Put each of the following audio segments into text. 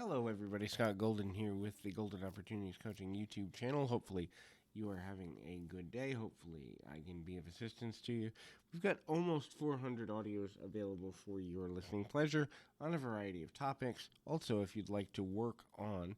Hello, everybody. Scott Golden here with the Golden Opportunities Coaching YouTube channel. Hopefully, you are having a good day. Hopefully, I can be of assistance to you. We've got almost 400 audios available for your listening pleasure on a variety of topics. Also, if you'd like to work on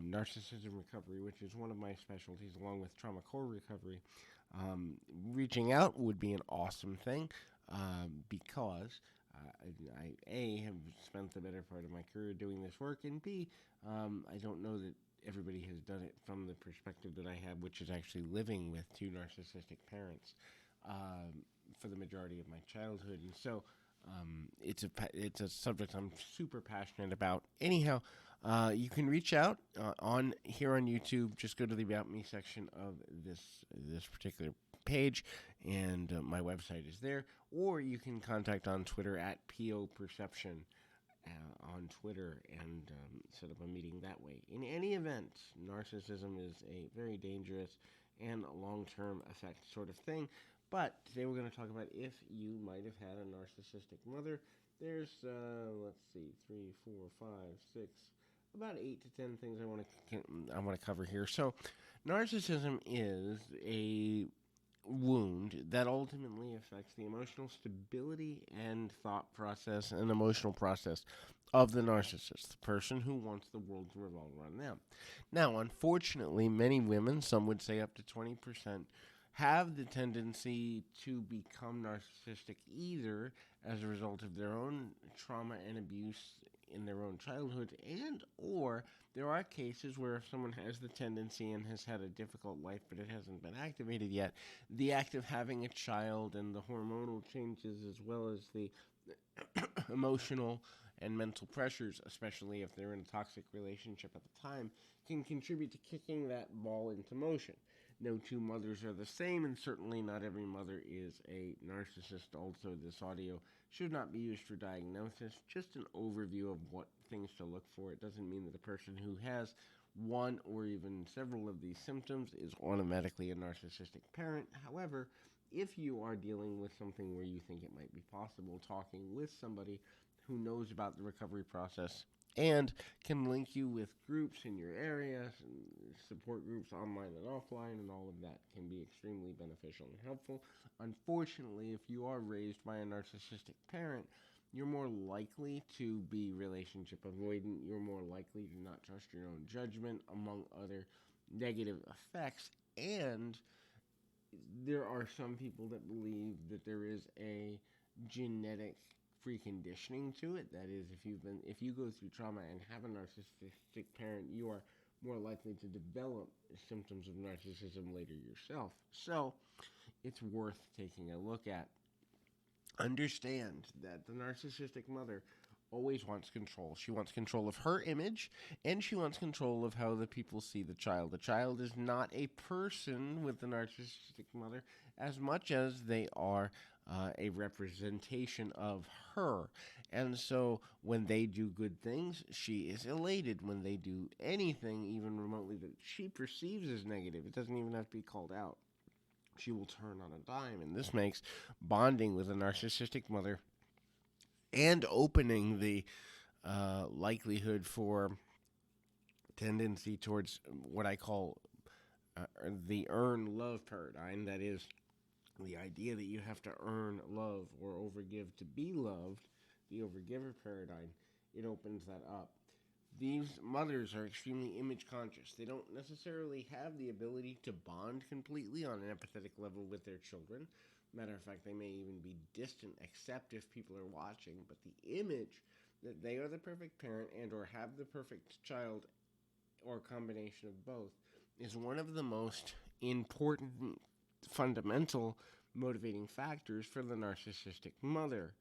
narcissism recovery, which is one of my specialties, along with trauma core recovery, reaching out would be an awesome thing because I A, have spent the better part of my career doing this work, and B, I don't know that everybody has done it from the perspective that I have, which is actually living with two narcissistic parents for the majority of my childhood. And so it's a subject I'm super passionate about. Anyhow, you can reach out on here on YouTube. Just go to the About Me section of this particular page, and my website is there. Or you can contact on Twitter at PO Perception on Twitter and set up a meeting that way. In any event, narcissism is a very dangerous and long-term effect sort of thing. But today we're going to talk about if you might have had a narcissistic mother. There's, let's see, 3, 4, 5, 6, about 8 to 10 things I want to cover here. So, narcissism is a wound that ultimately affects the emotional stability and thought process and emotional process of the narcissist, the person who wants the world to revolve around them. Now, unfortunately, many women, some would say up to 20%, have the tendency to become narcissistic either as a result of their own trauma and abuse in their own childhood, and or there are cases where if someone has the tendency and has had a difficult life but it hasn't been activated yet, the act of having a child and the hormonal changes as well as the emotional and mental pressures, especially if they're in a toxic relationship at the time, can contribute to kicking that ball into motion. No two mothers are the same, and certainly not every mother is a narcissist. Also, this audio should not be used for diagnosis, just an overview of what things to look for. It doesn't mean that a person who has one or even several of these symptoms is automatically a narcissistic parent. However, if you are dealing with something where you think it might be possible, talking with somebody who knows about the recovery process and can link you with groups in your area, support groups online and offline, and all of that can be extremely beneficial and helpful. Unfortunately, if you are raised by a narcissistic parent, you're more likely to be relationship avoidant. You're more likely to not trust your own judgment, among other negative effects. And there are some people that believe that there is a genetic preconditioning to it. That is, if you go through trauma and have a narcissistic parent, you are more likely to develop symptoms of narcissism later yourself. So, it's worth taking a look at. Understand that the narcissistic mother always wants control. She wants control of her image, and she wants control of how the people see the child. The child is not a person with the narcissistic mother as much as they are a representation of her. And so when they do good things, she is elated. When they do anything, even remotely, that she perceives as negative, it doesn't even have to be called out, she will turn on a dime. And this makes bonding with a narcissistic mother and opening the likelihood for tendency towards what I call the earn love paradigm. That is, the idea that you have to earn love or overgive to be loved, the overgiver paradigm, it opens that up. These mothers are extremely image conscious. They don't necessarily have the ability to bond completely on an empathetic level with their children. Matter of fact, they may even be distant, except if people are watching. But the image that they are the perfect parent and or have the perfect child or a combination of both is one of the most important fundamental motivating factors for the narcissistic mother.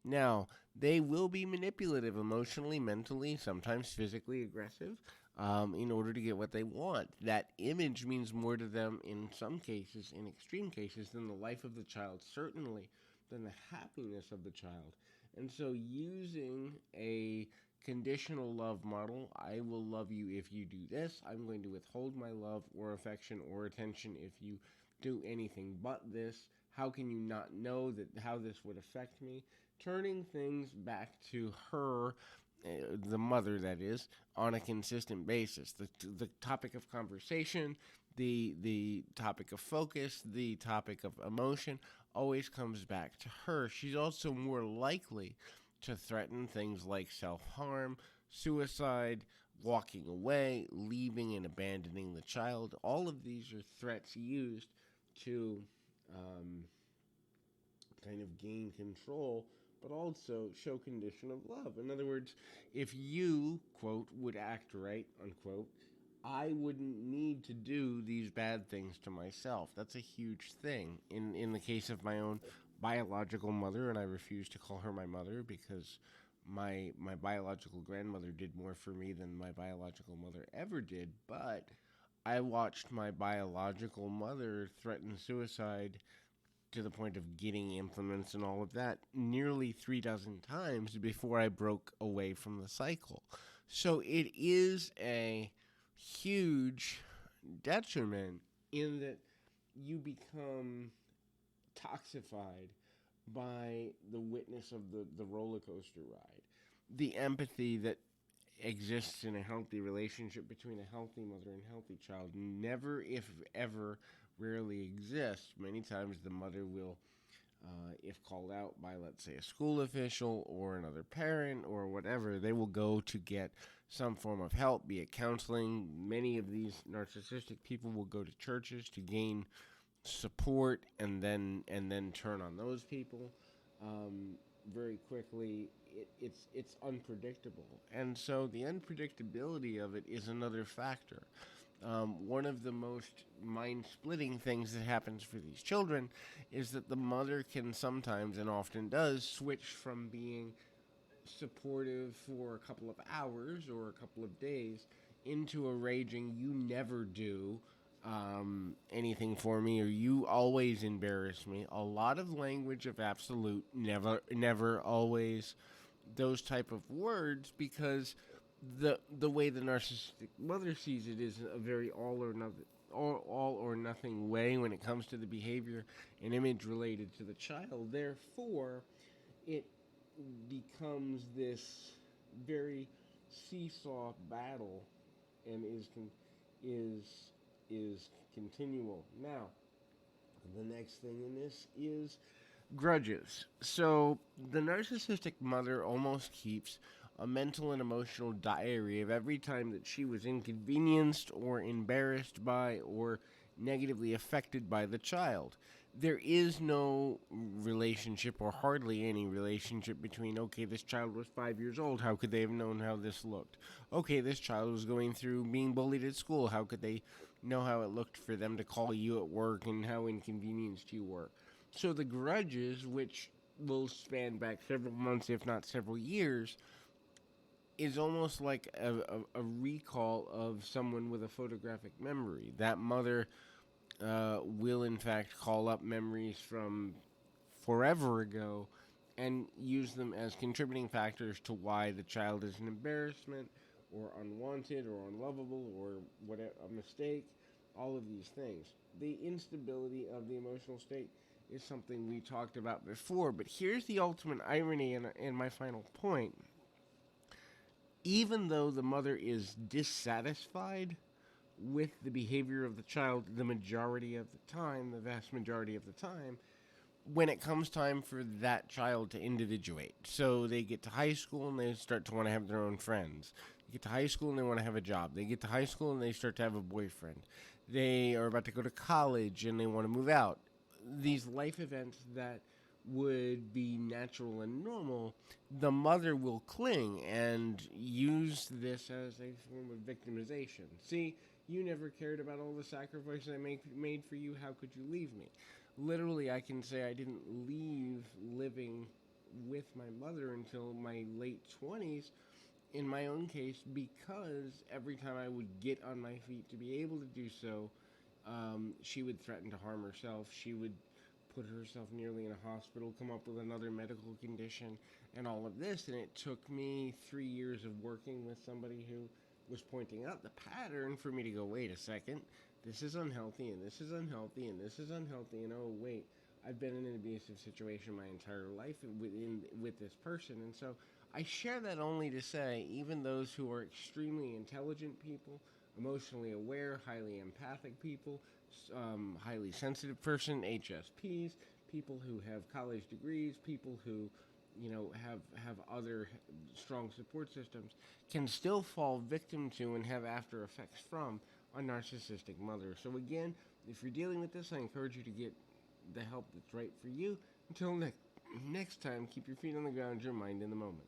Now, they will be manipulative emotionally, mentally, sometimes physically aggressive in order to get what they want. That image means more to them in some cases, in extreme cases, than the life of the child, certainly than the happiness of the child. And so using a conditional love model, I will love you if you do this, I'm going to withhold my love or affection or attention if you do anything but this, how can you not know that how this would affect me? Turning things back to her the mother that is, on a consistent basis. The topic of conversation, the topic of focus, the topic of emotion always comes back to her. She's also more likely to threaten things like self-harm, suicide, walking away, leaving and abandoning the child. All of these are threats used to um, kind of gain control, but also show condition of love. In other words, if you, quote, would act right, unquote, I wouldn't need to do these bad things to myself. That's a huge thing. In the case of my own biological mother, and I refuse to call her my mother because my biological grandmother did more for me than my biological mother ever did, but I watched my biological mother threaten suicide to the point of getting implements and all of that nearly 3 dozen times before I broke away from the cycle. So it is a huge detriment in that you become toxified by the witness of the roller coaster ride. The empathy that exists in a healthy relationship between a healthy mother and healthy child never, if ever, rarely exists. Many times the mother will, if called out by, let's say, a school official or another parent or whatever, they will go to get some form of help, be it counseling. Many of these narcissistic people will go to churches to gain support and then turn on those people very quickly. It's unpredictable, and so the unpredictability of it is another factor. One of the most mind-splitting things that happens for these children is that the mother can sometimes, and often does, switch from being supportive for a couple of hours or a couple of days into a raging, you never do anything for me, or you always embarrass me. A lot of language of absolute, never, never, always, those type of words, because the way the narcissistic mother sees it is a very all or nothing way when it comes to the behavior and image related to the child. Therefore, it becomes this very seesaw battle and is is continual. Now, the next thing in this is grudges. So the narcissistic mother almost keeps a mental and emotional diary of every time that she was inconvenienced or embarrassed by or negatively affected by the child. There is no relationship, or hardly any relationship, between, okay, this child was 5 years old, how could they have known how this looked? Okay, this child was going through being bullied at school, how could they know how it looked for them to call you at work and how inconvenienced you were? So the grudges, which will span back several months, if not several years, is almost like a recall of someone with a photographic memory. That mother will, in fact, call up memories from forever ago and use them as contributing factors to why the child is an embarrassment or unwanted or unlovable or whatever, a mistake, all of these things. The instability of the emotional state is something we talked about before, but here's the ultimate irony and my final point. Even though the mother is dissatisfied with the behavior of the child the majority of the time, the vast majority of the time, when it comes time for that child to individuate. So they get to high school and they start to want to have their own friends. They get to high school and they want to have a job. They get to high school and they start to have a boyfriend. They are about to go to college and they want to move out. These life events that would be natural and normal, the mother will cling and use this as a form of victimization. See, you never cared about all the sacrifices I made for you. How could you leave me? Literally, I can say I didn't leave living with my mother until my late 20s, in my own case, because every time I would get on my feet to be able to do so, she would threaten to harm herself. She would put herself nearly in a hospital, come up with another medical condition, and all of this. And it took me 3 years of working with somebody who was pointing out the pattern for me to go, wait a second, this is unhealthy, and this is unhealthy, and this is unhealthy, and oh, wait, I've been in an abusive situation my entire life with this person. And so I share that only to say, even those who are extremely intelligent people, emotionally aware, highly empathic people, highly sensitive person, HSPs, people who have college degrees, people who, have other strong support systems, can still fall victim to and have after effects from a narcissistic mother. So again, if you're dealing with this, I encourage you to get the help that's right for you. Until next time, keep your feet on the ground, your mind in the moment.